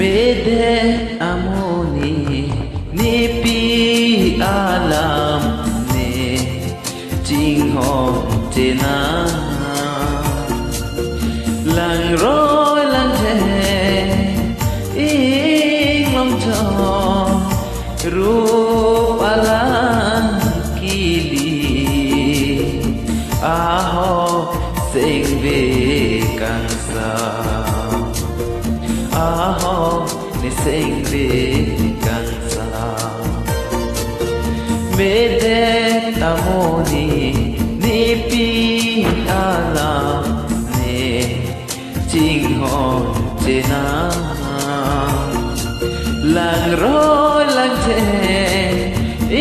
Mede amoni ni pi alam ne jing hong te na lang roi lang te ing long cho rup alam kili aho sing ve kang sa aho ni sing ve kang sa mede amoni ni pi alam ne jing hong te na lang roi lang te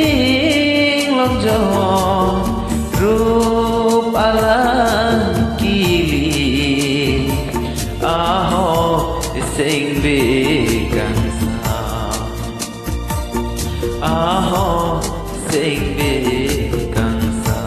ing long jo rup alam kili aho sing ve kang sa aho sing ve kang sa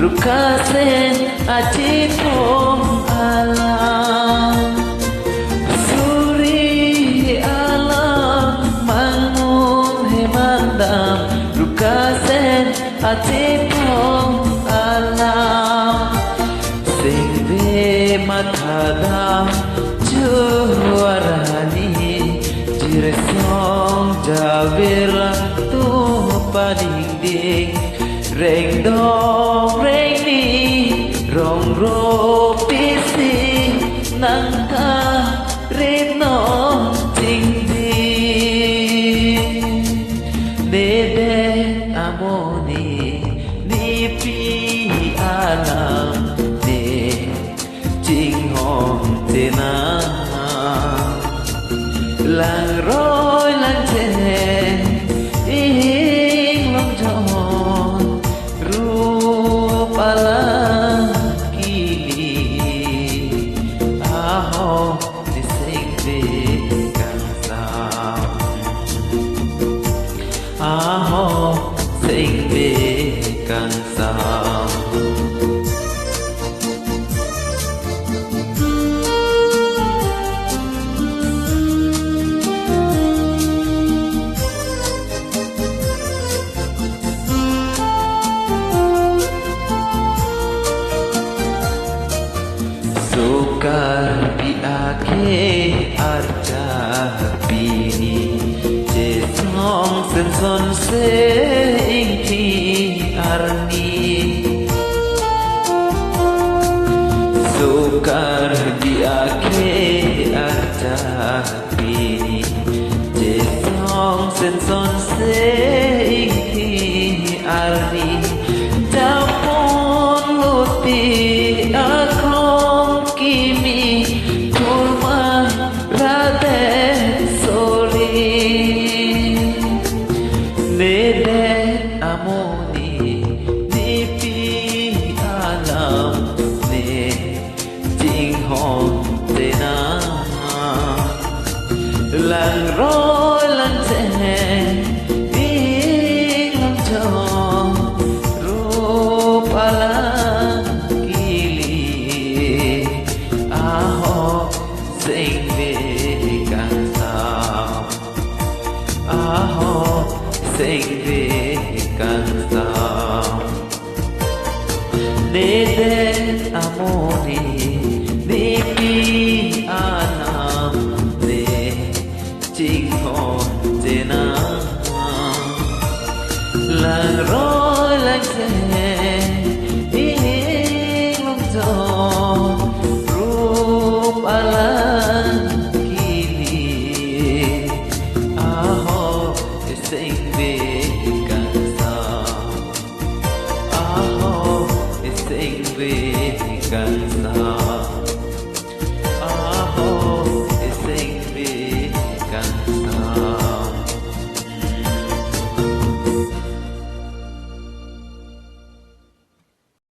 Rukasen atipong alam Suri alam mangun hemandam Rukasen atipong alam Singve mathadam juarani Jiresong jabira tu pading reng dong reng ni rong ro pisi nang ta rin no ting di dede amoni ni pi alam ne jing hong te na lang roi lang te ing long jong alam kili aho ni sing ve kang sa aho sing ve kang sa Sukar biake arja bini Jesong sen son se ingti arni Sukar biake arja bini Jesong sen son se ingti arni Japon luti akong kimi kurma rade soli nede amoni ni pi alam ne jing hong te na lang roi lang te ing long cho rup alam sing ve kang sa aho sing ve kang sa nede amoni ni pi alam ne jing hong te na lang roi lang te ing long jo rup alam sing ve kang sa aho sing ve kang sa